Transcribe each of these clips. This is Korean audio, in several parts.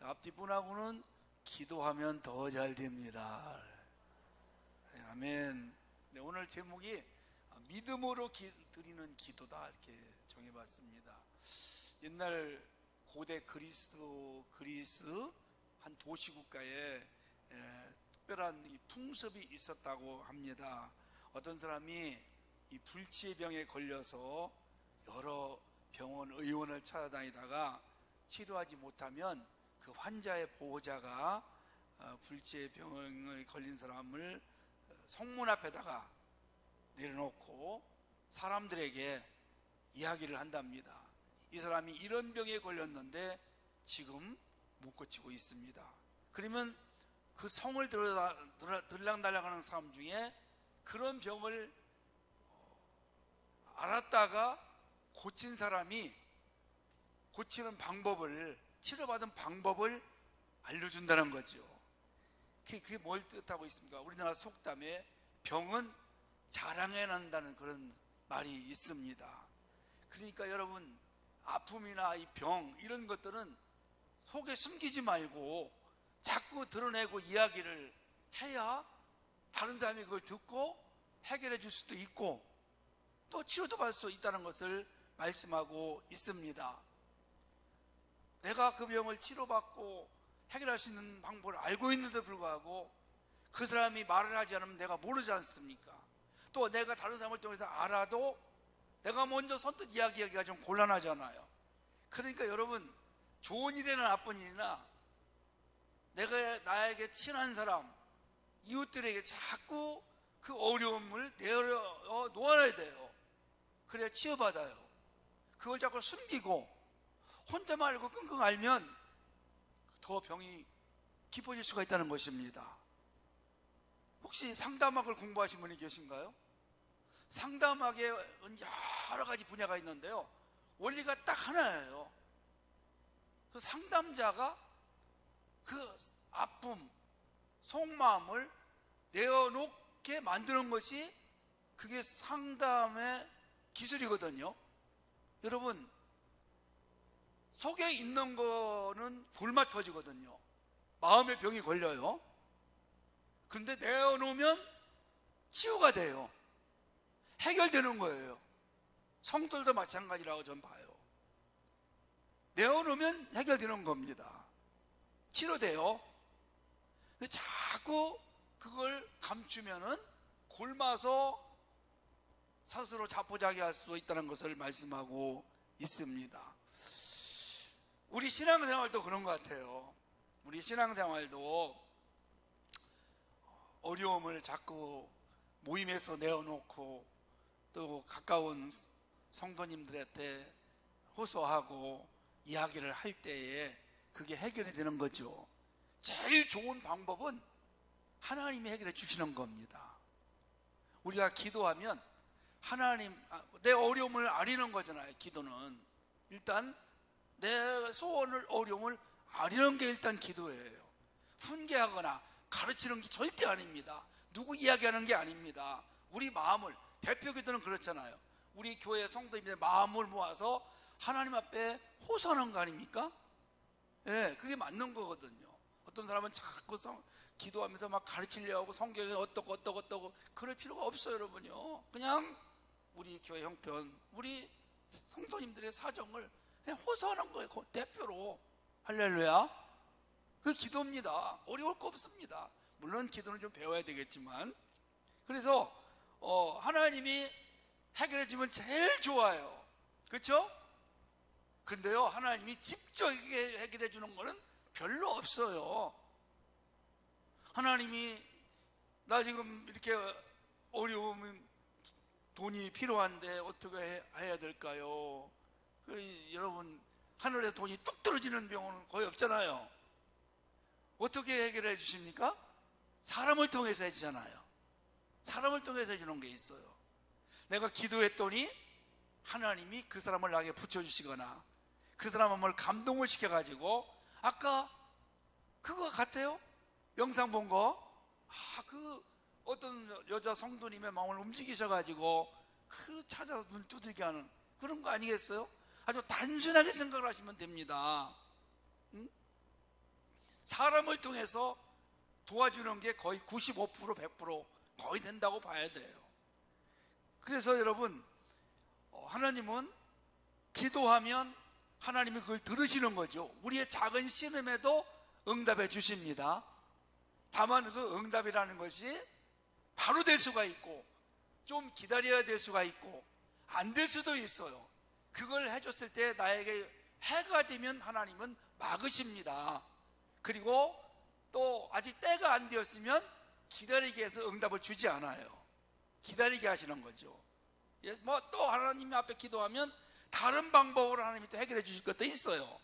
앞뒤 분하고는 기도하면 더 잘 됩니다. 네, 아멘. 네, 오늘 제목이 믿음으로 드리는 기도다 이렇게 정해봤습니다. 옛날 고대 그리스 한 도시국가에 특별한 이 풍습이 있었다고 합니다. 어떤 사람이 이 불치의 병에 걸려서 여러 병원 의원을 찾아다니다가 치료하지 못하면 그 환자의 보호자가 불치의 병에 걸린 사람을 성문 앞에다가 내려놓고 사람들에게 이야기를 한답니다. 이 사람이 이런 병에 걸렸는데 지금 못 고치고 있습니다. 그러면 그 성을 들락날락하는 사람 중에 그런 병을 알았다가 고친 사람이 고치는 방법을, 치료받은 방법을 알려준다는 거죠. 그게 뭘 뜻하고 있습니까? 우리나라 속담에 병은 자랑해 난다는 그런 말이 있습니다. 그러니까 여러분, 아픔이나 이 병 이런 것들은 속에 숨기지 말고 자꾸 드러내고 이야기를 해야 다른 사람이 그걸 듣고 해결해 줄 수도 있고 또 치료도 받을 수 있다는 것을 말씀하고 있습니다. 내가 그 병을 치료받고 해결할 수 있는 방법을 알고 있는데도 불구하고 그 사람이 말을 하지 않으면 내가 모르지 않습니까? 또 내가 다른 사람을 통해서 알아도 내가 먼저 선뜻 이야기하기가 좀 곤란하잖아요. 그러니까 여러분, 좋은 일이나 나쁜 일이나 내가 나에게 친한 사람, 이웃들에게 자꾸 그 어려움을 내려놓아야 돼요. 그래야 치유받아요. 그걸 자꾸 숨기고 혼자만 알고 끙끙 앓면 더 병이 깊어질 수가 있다는 것입니다. 혹시 상담학을 공부하신 분이 계신가요? 상담학에 여러 가지 분야가 있는데요, 원리가 딱 하나예요. 그 상담자가 그 아픔, 속마음을 내어놓게 만드는 것이 그게 상담의 기술이거든요. 여러분, 속에 있는 거는 불만 터지거든요. 마음의 병이 걸려요. 근데 내어놓으면 치유가 돼요. 해결되는 거예요. 성도들도 마찬가지라고 저는 봐요. 내어놓으면 해결되는 겁니다. 치료돼요. 근데 자꾸 그걸 감추면은 골마서 스스로 자포자기할 수 있다는 것을 말씀하고 있습니다. 우리 신앙생활도 그런 것 같아요. 우리 신앙생활도 어려움을 자꾸 모임에서 내어놓고 또 가까운 성도님들한테 호소하고 이야기를 할 때에 그게 해결이 되는 거죠. 제일 좋은 방법은 하나님이 해결해 주시는 겁니다. 우리가 기도하면 하나님, 내 어려움을 아리는 거잖아요. 기도는 일단 내 소원을, 어려움을 아리는 게 일단 기도예요. 훈계하거나 가르치는 게 절대 아닙니다. 누구 이야기하는 게 아닙니다. 우리 마음을, 대표 기도는 그렇잖아요. 우리 교회 성도님들의 마음을 모아서 하나님 앞에 호소하는 거 아닙니까? 예, 그게 맞는 거거든요. 어떤 사람은 자꾸 기도하면서 막 가르치려고 하고 성경에 어떠고 그럴 필요가 없어요, 여러분요. 그냥 우리 교회 형편, 우리 성도님들의 사정을 그냥 호소하는 거예요. 그 대표로. 할렐루야. 그 기도입니다. 어려울 거 없습니다. 물론 기도는 좀 배워야 되겠지만. 그래서 하나님이 해결해 주면 제일 좋아요. 그렇죠? 근데요, 하나님이 직접 해결해 주는 거는 별로 없어요. 하나님이 나 지금 이렇게 어려우면 돈이 필요한데 어떻게 해야 될까요? 여러분, 하늘에 돈이 뚝 떨어지는 병원은 거의 없잖아요. 어떻게 해결해 주십니까? 사람을 통해서 해주잖아요. 사람을 통해서 해주는 게 있어요. 내가 기도했더니 하나님이 그 사람을 나에게 붙여주시거나 그 사람을 감동을 시켜가지고, 아까 그거 같아요? 영상 본 거? 그 어떤 여자 성도님의 마음을 움직이셔가지고 그 찾아서 문 두들게 하는 그런 거 아니겠어요? 아주 단순하게 생각을 하시면 됩니다. 응? 사람을 통해서 도와주는 게 거의 95% 100% 거의 된다고 봐야 돼요. 그래서 여러분, 하나님은 기도하면 하나님이 그걸 들으시는 거죠. 우리의 작은 신음에도 응답해 주십니다. 다만 그 응답이라는 것이 바로 될 수가 있고 좀 기다려야 될 수가 있고 안 될 수도 있어요. 그걸 해줬을 때 나에게 해가 되면 하나님은 막으십니다. 그리고 또 아직 때가 안 되었으면 기다리게 해서 응답을 주지 않아요. 기다리게 하시는 거죠. 뭐 또 하나님 앞에 기도하면 다른 방법으로 하나님이 또 해결해 주실 것도 있어요.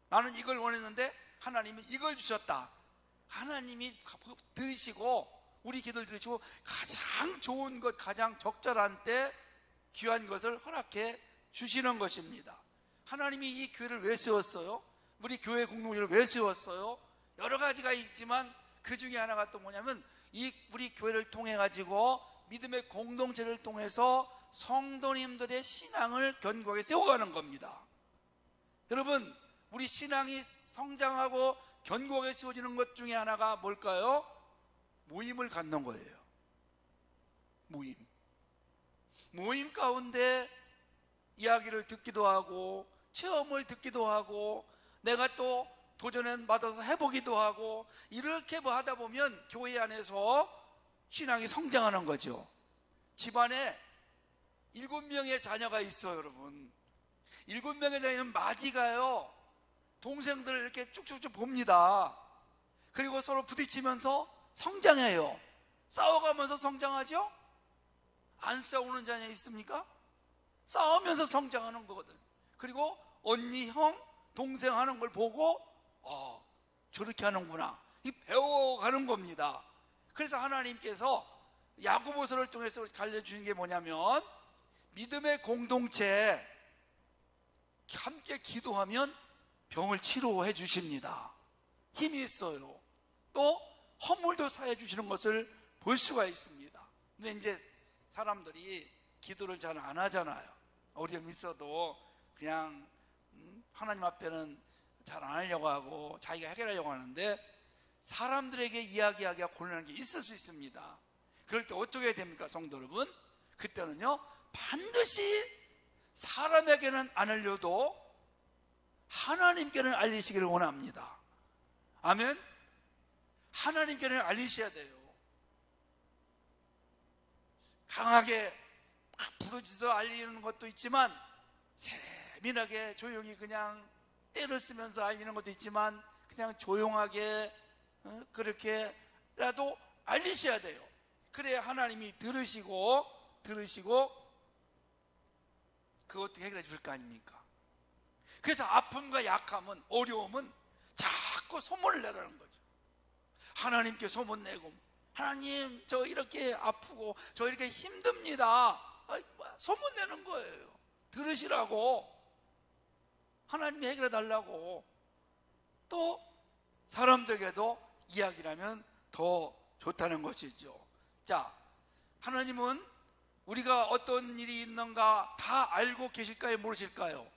나는 이걸 원했는데 하나님은 이걸 주셨다. 하나님이 들으시고 우리 기도를 들으시고 가장 좋은 것, 가장 적절한 때 귀한 것을 허락해 주시는 것입니다. 하나님이 이 교회를 왜 세웠어요? 우리 교회 공동체를 왜 세웠어요? 여러 가지가 있지만 그 중에 하나가 또 뭐냐면 이 우리 교회를 통해 가지고 믿음의 공동체를 통해서 성도님들의 신앙을 견고하게 세워가는 겁니다. 여러분, 우리 신앙이 성장하고 견고하게 세워지는 것 중에 하나가 뭘까요? 모임을 갖는 거예요. 모임 가운데 이야기를 듣기도 하고 체험을 듣기도 하고 내가 또 도전에 받아서 해보기도 하고 이렇게 뭐 하다 보면 교회 안에서 신앙이 성장하는 거죠. 집안에 7명의 자녀가 있어요. 여러분, 7명의 자녀는 맞이가요 동생들을 이렇게 쭉쭉쭉 봅니다. 그리고 서로 부딪히면서 성장해요. 싸워가면서 성장하죠? 안 싸우는 자녀 있습니까? 싸우면서 성장하는 거거든. 그리고 언니, 형, 동생 하는 걸 보고 저렇게 하는구나, 이 배워가는 겁니다. 그래서 하나님께서 야고보서를 통해서 알려주는 게 뭐냐면 믿음의 공동체 함께 기도하면 병을 치료해 주십니다. 힘이 있어요. 또 허물도 사해 주시는 것을 볼 수가 있습니다. 근데 이제 사람들이 기도를 잘 안 하잖아요. 어려움이 있어도 그냥 하나님 앞에는 잘 안 하려고 하고 자기가 해결하려고 하는데 사람들에게 이야기하기가 곤란한 게 있을 수 있습니다. 그럴 때 어떻게 해야 됩니까, 성도 여러분? 그때는요 반드시 사람에게는 안 알려도 하나님께는 알리시기를 원합니다. 아멘. 하나님께는 알리셔야 돼요. 강하게 막 부르짖어 알리는 것도 있지만 세민하게 조용히 그냥 때를 쓰면서 알리는 것도 있지만 그냥 조용하게 그렇게라도 알리셔야 돼요. 그래야 하나님이 들으시고 그것도 해결해 줄 거 아닙니까? 그래서 아픔과 약함은, 어려움은 자꾸 소문을 내라는 거죠. 하나님께 소문내고, 하나님 저 이렇게 아프고 저 이렇게 힘듭니다, 소문내는 거예요. 들으시라고, 하나님이 해결해 달라고. 또 사람들에게도 이야기를 하면 더 좋다는 것이죠. 자, 하나님은 우리가 어떤 일이 있는가 다 알고 계실까요, 모르실까요?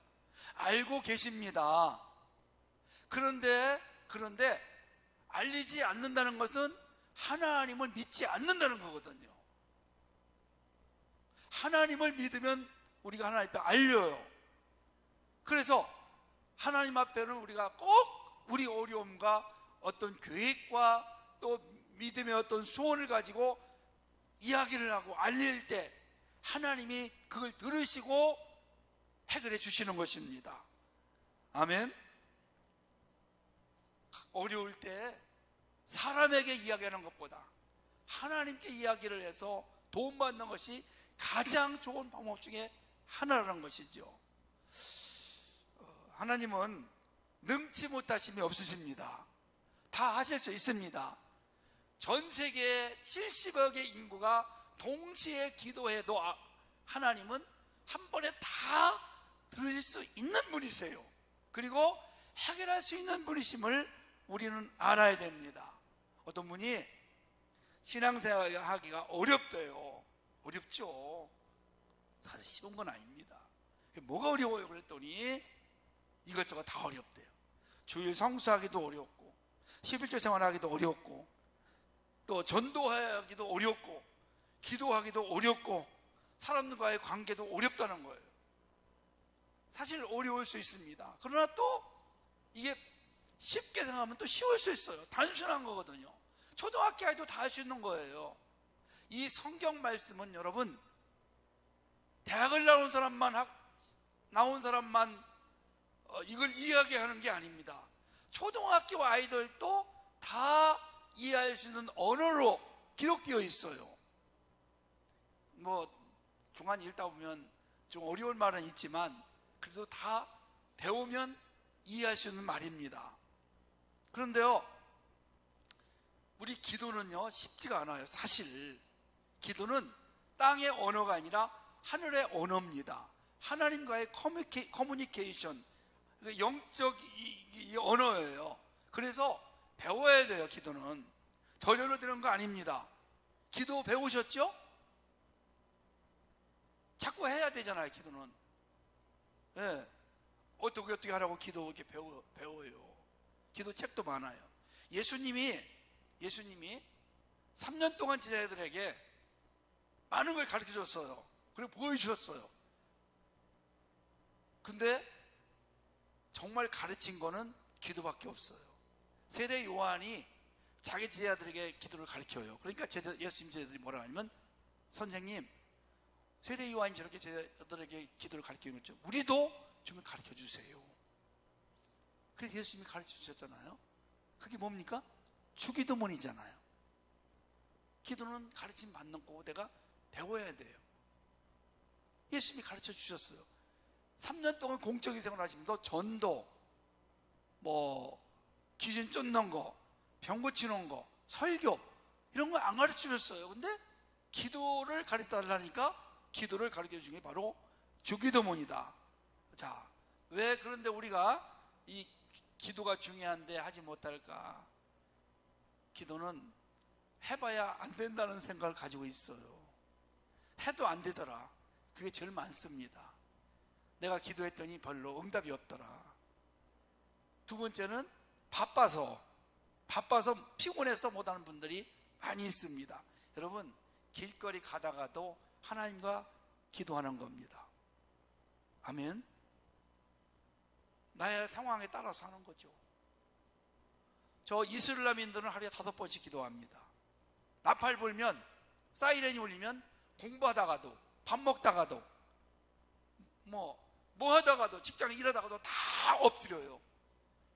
알고 계십니다. 그런데 알리지 않는다는 것은 하나님을 믿지 않는다는 거거든요. 하나님을 믿으면 우리가 하나님 앞에 알려요. 그래서 하나님 앞에는 우리가 꼭 우리 어려움과 어떤 계획과 또 믿음의 어떤 소원을 가지고 이야기를 하고 알릴 때 하나님이 그걸 들으시고 해결해 주시는 것입니다. 아멘. 어려울 때 사람에게 이야기하는 것보다 하나님께 이야기를 해서 도움받는 것이 가장 좋은 방법 중에 하나라는 것이죠. 하나님은 능치 못하심이 없으십니다. 다 하실 수 있습니다. 전 세계 70억의 인구가 동시에 기도해도 하나님은 한 번에 다 들으실 수 있는 분이세요. 그리고 해결할 수 있는 분이심을 우리는 알아야 됩니다. 어떤 분이 신앙생활 하기가 어렵대요. 어렵죠. 사실 쉬운 건 아닙니다. 뭐가 어려워요? 그랬더니 이것저것 다 어렵대요. 주일 성수하기도 어렵고, 11조 생활하기도 어렵고, 또 전도하기도 어렵고, 기도하기도 어렵고, 사람들과의 관계도 어렵다는 거예요. 사실 어려울 수 있습니다. 그러나 또 이게 쉽게 생각하면 또 쉬울 수 있어요. 단순한 거거든요. 초등학교 아이도 다 할 수 있는 거예요. 이 성경 말씀은 여러분, 대학을 나온 사람만 이걸 이해하게 하는 게 아닙니다. 초등학교 아이들도 다 이해할 수 있는 언어로 기록되어 있어요. 뭐 중간 읽다 보면 좀 어려운 말은 있지만 그래도 다 배우면 이해할 수 있는 말입니다. 그런데요, 우리 기도는요 쉽지가 않아요. 사실 기도는 땅의 언어가 아니라 하늘의 언어입니다. 하나님과의 커뮤니케이션, 영적 이 언어예요. 그래서 배워야 돼요. 기도는 저절로 되는 거 아닙니다. 기도 배우셨죠? 자꾸 해야 되잖아요. 기도는 어떻게 하라고 기도 이렇게 배워요. 기도 책도 많아요. 예수님이 3년 동안 제자들에게 많은 걸 가르쳐 줬어요. 그리고 보여주셨어요. 근데 정말 가르친 거는 기도밖에 없어요. 세례 요한이 자기 제자들에게 기도를 가르쳐요. 그러니까 예수님 제자들이 뭐라 하냐면, 선생님, 세례 요한이 저렇게 제자들에게 기도를 가르치는 거죠. 우리도 좀 가르쳐 주세요. 그래서 예수님이 가르쳐 주셨잖아요. 그게 뭡니까? 주기도문이잖아요. 기도는 가르침 받는 거고 내가 배워야 돼요. 예수님이 가르쳐 주셨어요. 3년 동안 공적인 생활을 하시면서 전도, 귀신 쫓는 거, 병 고치는 거, 설교 이런 거 안 가르쳐 주셨어요. 근데 기도를 가르쳐 달라니까 기도를 가르쳐 준 게 바로 주기도문이다. 자, 왜 그런데 우리가 이 기도가 중요한데 하지 못할까? 기도는 해봐야 안 된다는 생각을 가지고 있어요. 해도 안 되더라. 그게 제일 많습니다. 내가 기도했더니 별로 응답이 없더라. 두 번째는 바빠서 피곤해서 못하는 분들이 많이 있습니다. 여러분, 길거리 가다가도 하나님과 기도하는 겁니다. 아멘. 나의 상황에 따라서 하는 거죠. 저 이슬람인들은 하루에 5번씩 기도합니다. 나팔 불면, 사이렌이 울리면 공부하다가도, 밥 먹다가도, 뭐 하다가도, 직장에 일하다가도 다 엎드려요.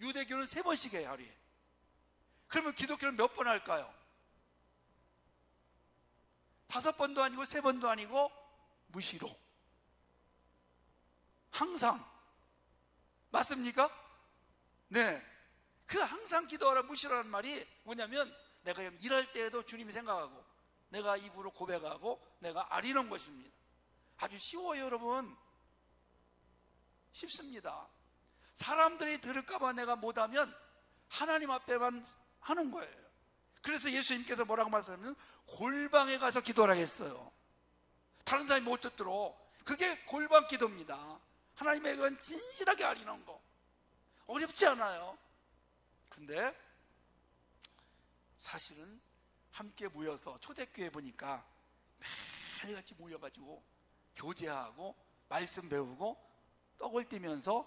유대교는 3번씩 해요, 하루에. 그러면 기독교는 몇 번 할까요? 5번도 아니고 3번도 아니고 무시로. 항상. 맞습니까? 네. 그 항상 기도하라 무시라는 말이 뭐냐면, 내가 일할 때에도 주님이 생각하고, 내가 입으로 고백하고, 내가 아리는 것입니다. 아주 쉬워요, 여러분. 쉽습니다. 사람들이 들을까봐 내가 못하면 하나님 앞에만 하는 거예요. 그래서 예수님께서 뭐라고 말씀하냐면, 골방에 가서 기도하라 했어요. 다른 사람이 못 듣도록. 그게 골방 기도입니다. 하나님의 건 진실하게 아리는 거. 어렵지 않아요. 근데 사실은 함께 모여서, 초대교회 보니까 매일 같이 모여가지고 교제하고 말씀 배우고 떡을 떼면서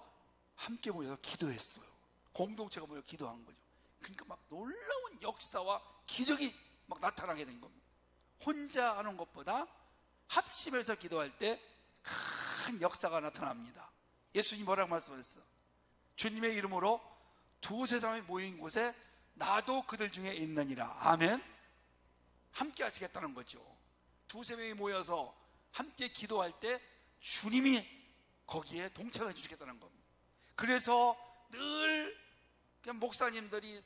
함께 모여서 기도했어요. 공동체가 모여 기도한 거죠. 그러니까 막 놀라운 역사와 기적이 막 나타나게 된 겁니다. 혼자 하는 것보다 합심해서 기도할 때 큰 역사가 나타납니다. 예수님이 뭐라고 말씀하셨어? 주님의 이름으로 2-3사람이 모인 곳에 나도 그들 중에 있느니라. 아멘. 함께 하시겠다는 거죠. 2-3명이 모여서 함께 기도할 때 주님이 거기에 동참해 주시겠다는 겁니다. 그래서 늘 그냥 목사님들이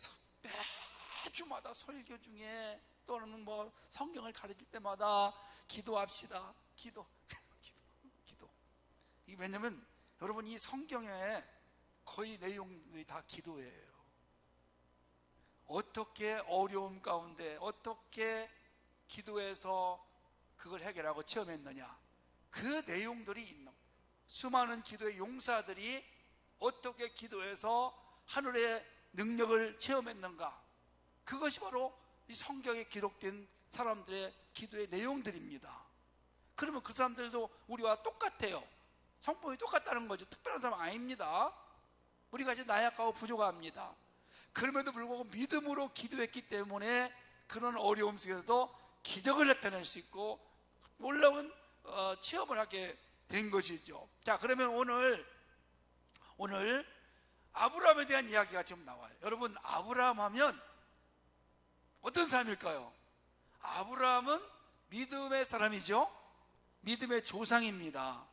매주마다 설교 중에 또는 뭐 성경을 가르칠 때마다 기도합시다. 기도. 이게 왜냐면 여러분, 이 성경에 거의 내용들이 다 기도예요. 어떻게 어려움 가운데 어떻게 기도해서 그걸 해결하고 체험했느냐, 그 내용들이 있는, 수많은 기도의 용사들이 어떻게 기도해서 하늘의 능력을 체험했는가? 그것이 바로 이 성경에 기록된 사람들의 기도의 내용들입니다. 그러면 그 사람들도 우리와 똑같아요. 성품이 똑같다는 거죠. 특별한 사람 아닙니다. 우리가 이제 나약하고 부족합니다. 그럼에도 불구하고 믿음으로 기도했기 때문에 그런 어려움 속에서도 기적을 나타낼 수 있고 놀라운 체험을 하게 된 것이죠. 자, 그러면 오늘 아브라함에 대한 이야기가 지금 나와요. 여러분, 아브라함 하면 어떤 사람일까요? 아브라함은 믿음의 사람이죠. 믿음의 조상입니다.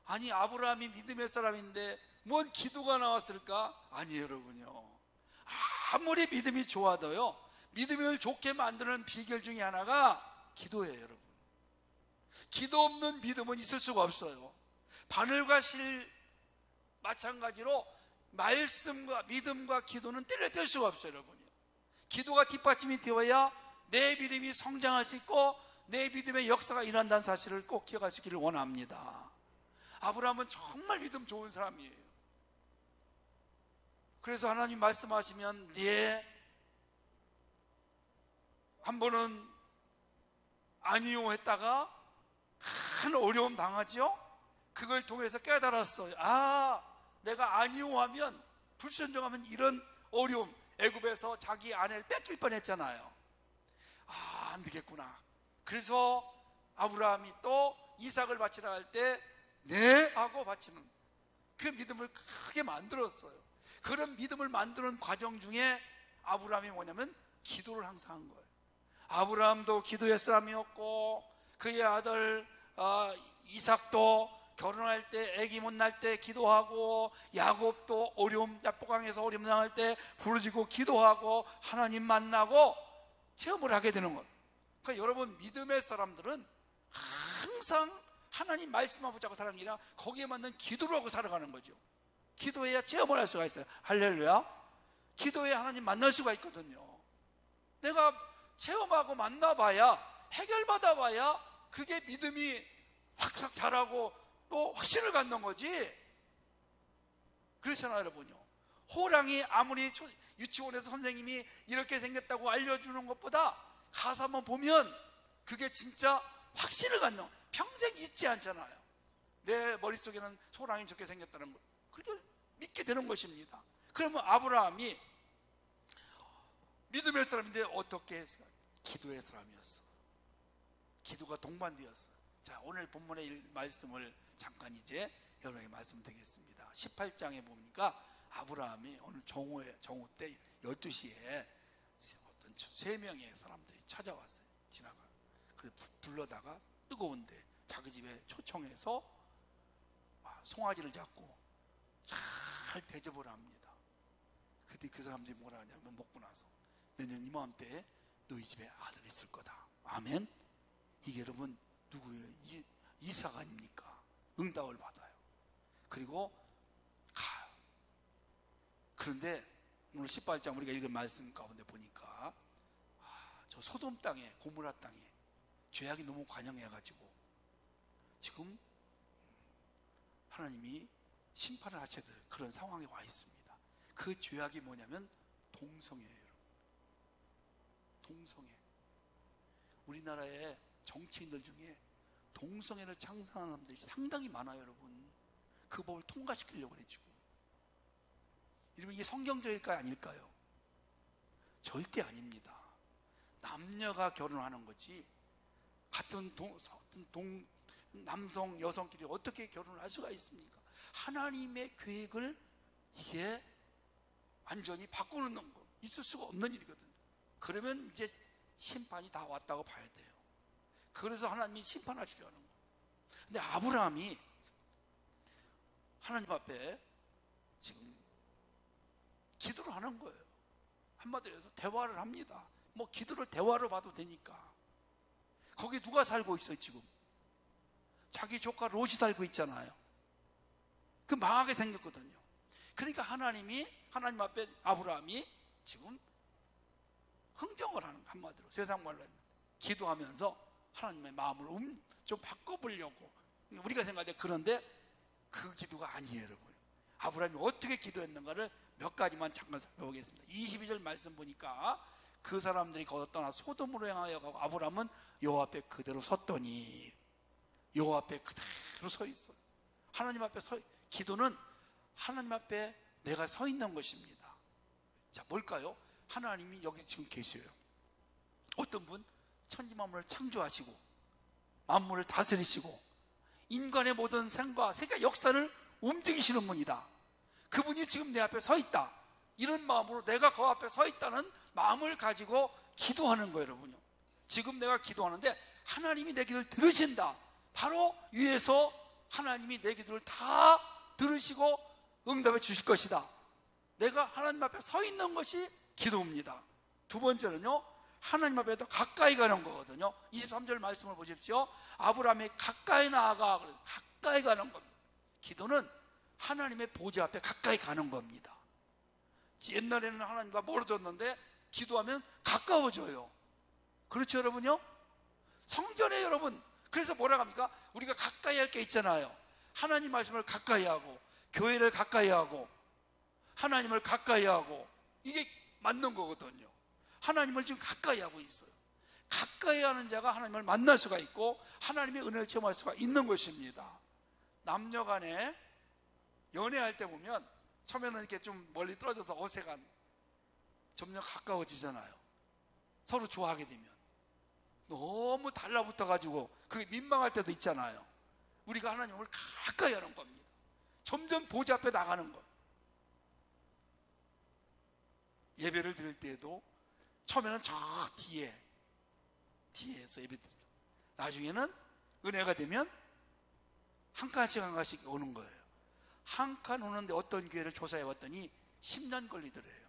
아니, 아브라함이 믿음의 사람인데 뭔 기도가 나왔을까? 아니에요, 여러분요. 아무리 믿음이 좋아도요, 믿음을 좋게 만드는 비결 중에 하나가 기도예요, 여러분. 기도 없는 믿음은 있을 수가 없어요. 바늘과 실 마찬가지로 말씀과 믿음과 기도는 뗄 수가 없어요, 여러분요. 기도가 뒷받침이 되어야 내 믿음이 성장할 수 있고 내 믿음의 역사가 일어난다는 사실을 꼭 기억하시기를 원합니다. 아브라함은 정말 믿음 좋은 사람이에요. 그래서 하나님 말씀하시면 한 번은 아니요 했다가 큰 어려움 당하죠. 그걸 통해서 깨달았어요. 내가 아니요 하면, 불순종하면 이런 어려움, 애굽에서 자기 아내를 뺏길 뻔했잖아요. 안 되겠구나. 그래서 아브라함이 또 이삭을 바치러 갈 때 네 하고 바치는 그 믿음을 크게 만들었어요. 그런 믿음을 만드는 과정 중에 아브라함이 뭐냐면 기도를 항상 한 거예요. 아브라함도 기도의 사람이었고 그의 아들 이삭도 결혼할 때, 아기 못 낳을 때 기도하고, 야곱도 약복강에서 어려움 당할 때 부르짖고 기도하고 하나님 만나고 체험을 하게 되는 거예요. 그러니까 여러분, 믿음의 사람들은 항상 하나님 말씀만 붙잡고 사는 게 아니라 거기에 맞는 기도를 하고 살아가는 거죠. 기도해야 체험을 할 수가 있어요. 할렐루야. 기도해야 하나님 만날 수가 있거든요. 내가 체험하고 만나봐야, 해결받아봐야 그게 믿음이 확 자라고 또 확신을 갖는 거지. 그렇잖아요, 여러분요. 호랑이 아무리 유치원에서 선생님이 이렇게 생겼다고 알려주는 것보다 가서 한번 보면 그게 진짜 확신을 갖는 거예요. 평생 잊지 않잖아요. 내 머릿속에는 호랑이 저렇게 생겼다는 걸 그렇게 믿게 되는 것입니다. 그러면 아브라함이 믿음의 사람인데 어떻게 했어요? 기도의 사람이었어. 기도가 동반되었어. 자, 오늘 본문의 말씀을 잠깐 이제 여러분에게 말씀드리겠습니다. 18장에 보니까 아브라함이 오늘 정오 때 12시에 어떤 3명의 사람들이 찾아왔어요. 지나가. 그래 불러다가 뜨거운데 자기 집에 초청해서 송아지를 잡고 잘 대접을 합니다. 그때 그 사람들이 뭐라 하냐면, 먹고 나서 내년 이맘때에 너희 집에 아들이 있을 거다. 아멘. 이게 여러분 누구예요? 이삭 아닙니까? 응답을 받아요. 그리고 가요. 그런데 오늘 18장 우리가 읽은 말씀 가운데 보니까 저 소돔 땅에, 고모라 땅에 죄악이 너무 관영해가지고 지금 하나님이 심판을 하셔야 될 그런 상황에 와 있습니다. 그 죄악이 뭐냐면 동성애예요, 여러분. 동성애. 우리나라의 정치인들 중에 동성애를 창성하는 사람들이 상당히 많아요, 여러분. 그 법을 통과시키려고 그래 지금. 여러분, 이게 성경적일까요, 아닐까요? 절대 아닙니다. 남녀가 결혼하는 거지 같은 남성, 여성끼리 어떻게 결혼을 할 수가 있습니까? 하나님의 계획을 이게 완전히 바꾸는 거 있을 수가 없는 일이거든요. 그러면 이제 심판이 다 왔다고 봐야 돼요. 그래서 하나님이 심판하시려는 거예요. 근데 아브라함이 하나님 앞에 지금 기도를 하는 거예요. 한마디로 해서 대화를 합니다. 뭐 기도를 대화로 봐도 되니까. 거기 누가 살고 있어요, 지금? 자기 조카 롯이 살고 있잖아요. 그 망하게 생겼거든요. 그러니까 하나님 앞에 아브라함이 지금 흥정을 하는 거예요. 한마디로 세상 말로 기도하면서 하나님의 마음을 좀 바꿔보려고. 우리가 생각할 때 그런데 그 기도가 아니에요, 여러분. 아브라함이 어떻게 기도했는가를 몇 가지만 잠깐 살펴보겠습니다. 22절 말씀 보니까 그 사람들이 거기서 떠나 소돔으로 향하여 가고 아브라함은 여호와 앞에 그대로 섰더니, 여호와 앞에 그대로 서 있어요. 하나님 앞에 기도는 하나님 앞에 내가 서 있는 것입니다. 자, 뭘까요? 하나님이 여기 지금 계셔요. 어떤 분 천지 만물을 창조하시고 만물을 다스리시고 인간의 모든 생과 세계 역사를 움직이시는 분이다. 그분이 지금 내 앞에 서 있다. 이런 마음으로 내가 그 앞에 서 있다는 마음을 가지고 기도하는 거예요, 여러분요. 지금 내가 기도하는데 하나님이 내 기도를 들으신다. 바로 위에서 하나님이 내 기도를 다 들으시고 응답해 주실 것이다. 내가 하나님 앞에 서 있는 것이 기도입니다. 두 번째는요, 하나님 앞에 더 가까이 가는 거거든요. 23절 말씀을 보십시오. 아브라함이 가까이 나아가, 가까이 가는 겁니다. 기도는 하나님의 보좌 앞에 가까이 가는 겁니다. 옛날에는 하나님과 멀어졌는데 기도하면 가까워져요. 그렇죠, 여러분요? 성전에 여러분, 그래서 뭐라고 합니까? 우리가 가까이 할 게 있잖아요. 하나님 말씀을 가까이 하고, 교회를 가까이 하고, 하나님을 가까이 하고, 이게 맞는 거거든요. 하나님을 지금 가까이 하고 있어요. 가까이 하는 자가 하나님을 만날 수가 있고 하나님의 은혜를 체험할 수가 있는 것입니다. 남녀 간에 연애할 때 보면 처음에는 이렇게 좀 멀리 떨어져서 어색한, 점점 가까워지잖아요. 서로 좋아하게 되면 너무 달라붙어 가지고 그게 민망할 때도 있잖아요. 우리가 하나님을 가까이 하는 겁니다. 점점 보좌 앞에 나가는 거예요. 예배를 드릴 때에도 처음에는 저 뒤에서 예배 드리다 나중에는 은혜가 되면 한 칸씩 한 칸씩 오는 거예요. 한 칸 오는데 어떤 교회를 조사해 봤더니 10년 걸리더래요.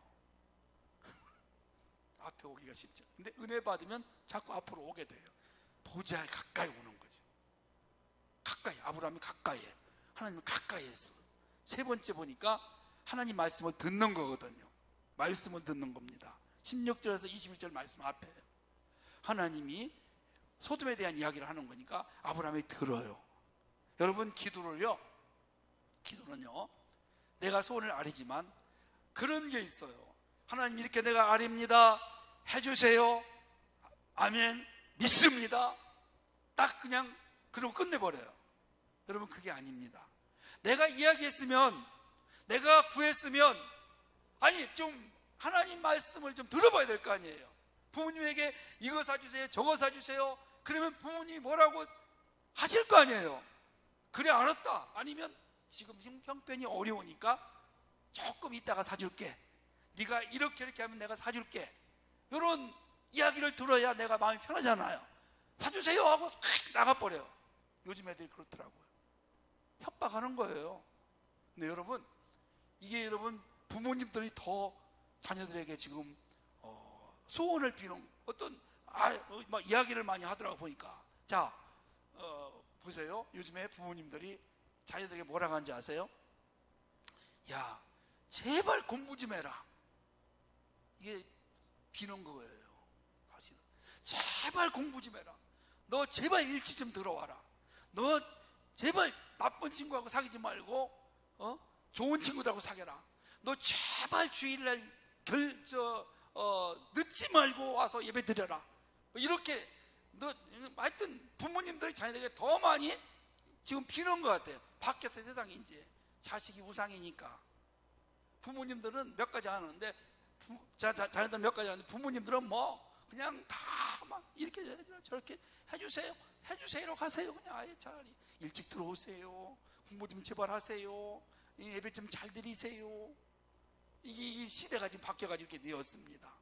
앞에 오기가 쉽죠. 근데 은혜 받으면 자꾸 앞으로 오게 돼요. 보좌에 가까이 오는 거죠. 가까이, 아브라함이 가까이 해. 하나님은 가까이 했어. 세 번째 보니까 하나님 말씀을 듣는 거거든요. 말씀을 듣는 겁니다. 16절에서 21절 말씀 앞에 하나님이 소돔에 대한 이야기를 하는 거니까 아브라함이 들어요. 여러분, 기도는요, 내가 소원을 아뢰지만 그런 게 있어요. 하나님, 이렇게 내가 아뢰입니다, 해주세요, 아멘, 믿습니다, 딱 그냥 그러고 끝내버려요. 여러분, 그게 아닙니다. 내가 이야기했으면, 내가 구했으면, 아니 좀 하나님 말씀을 좀 들어봐야 될 거 아니에요. 부모님에게 이거 사주세요, 저거 사주세요, 그러면 부모님이 뭐라고 하실 거 아니에요. 그래, 알았다. 아니면 지금 형편이 어려우니까 조금 이따가 사줄게, 네가 이렇게 하면 내가 사줄게, 이런 이야기를 들어야 내가 마음이 편하잖아요. 사주세요 하고 나가버려요. 요즘 애들이 그렇더라고요. 협박하는 거예요. 근데 여러분, 이게 여러분 부모님들이 더 자녀들에게 지금 소원을 비는 어떤 막 이야기를 많이 하더라고 보니까. 자, 보세요. 요즘에 부모님들이 자녀들에게 뭐라고 하는지 아세요? 야, 제발 공부 좀 해라. 이게 비는 거예요. 사실은 제발 공부 좀 해라. 너 제발 일찍 좀 들어와라. 너 제발 나쁜 친구하고 사귀지 말고 좋은 친구들하고 사귀라. 너 제발 주일날 늦지 말고 와서 예배 드려라. 이렇게 하여튼 부모님들이 자녀들에게 더 많이 지금 비는 것 같아요. 밖에서 세상이 이제 자식이 우상이니까 부모님들은 몇 가지 하는데 자녀들 몇 가지 하는데 부모님들은 뭐 그냥 다 막 이렇게 저렇게 해주세요라고 하세요. 그냥 아예 차라리 일찍 들어오세요, 공부 좀 제발 하세요, 예배 좀 잘 드리세요. 이 시대가 지금 바뀌어가지고 이렇게 되었습니다.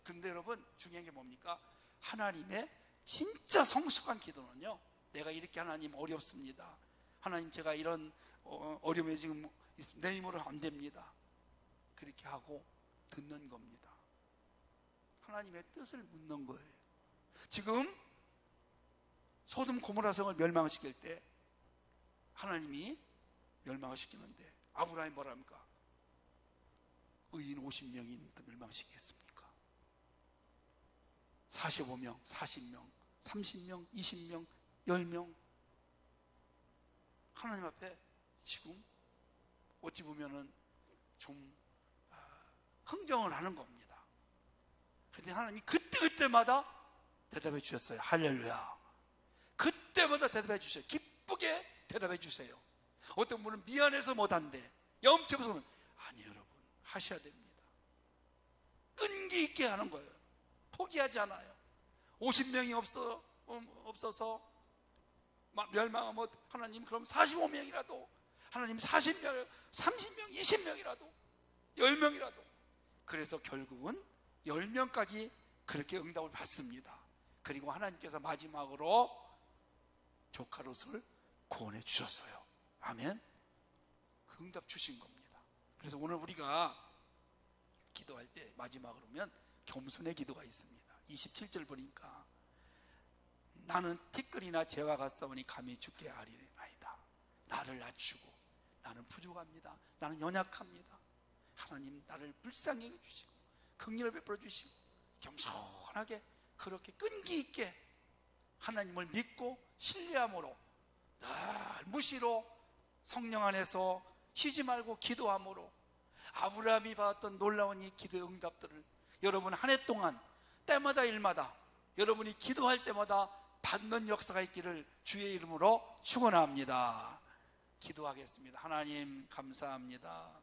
근데 여러분, 중요한 게 뭡니까? 하나님의 진짜 성숙한 기도는요, 내가 이렇게 하나님 어렵습니다, 하나님 제가 이런 어려움에 지금 내 힘으로 안 됩니다, 그렇게 하고 듣는 겁니다. 하나님의 뜻을 묻는 거예요. 지금 소돔 고모라 성을 멸망시킬 때 하나님이 멸망을 시키는데 아브라함이 뭐라 합니까? 의인 50명이 멸망시키겠습니까? 45명, 40명, 30명, 20명, 10명. 하나님 앞에 지금 어찌 보면은 좀 흥정을 하는 겁니다. 그런데 하나님이 그때마다 대답해 주셨어요. 할렐루야. 그때마다 대답해 주세요. 기쁘게 대답해 주세요. 어떤 분은 미안해서 못한대, 염치없어서. 아니 여러분, 하셔야 됩니다. 끈기 있게 하는 거예요. 포기하지 않아요. 50명이 없어서 멸망하면 하나님 그럼 45명이라도, 하나님 40명, 30명, 20명이라도, 10명이라도. 그래서 결국은 10명까지 그렇게 응답을 받습니다. 그리고 하나님께서 마지막으로 조카 롯을 구원해 주셨어요. 아멘. 그 응답 주신 겁니다. 그래서 오늘 우리가 기도할 때 마지막으로 보면 겸손의 기도가 있습니다. 27절 보니까 나는 티끌이나 재와 같사오니 감히 주께 아뢰나이다. 나를 낮추고, 나는 부족합니다. 나는 연약합니다. 하나님 나를 불쌍히 여겨주시고 긍휼을 베풀어 주시고 겸손하게 그렇게 끈기 있게 하나님을 믿고 신뢰함으로 늘 무시로 성령 안에서 쉬지 말고 기도함으로 아브라함이 받았던 놀라운 이 기도의 응답들을 여러분 한 해 동안 때마다 일마다 여러분이 기도할 때마다 받는 역사가 있기를 주의 이름으로 축원합니다. 기도하겠습니다. 하나님 감사합니다.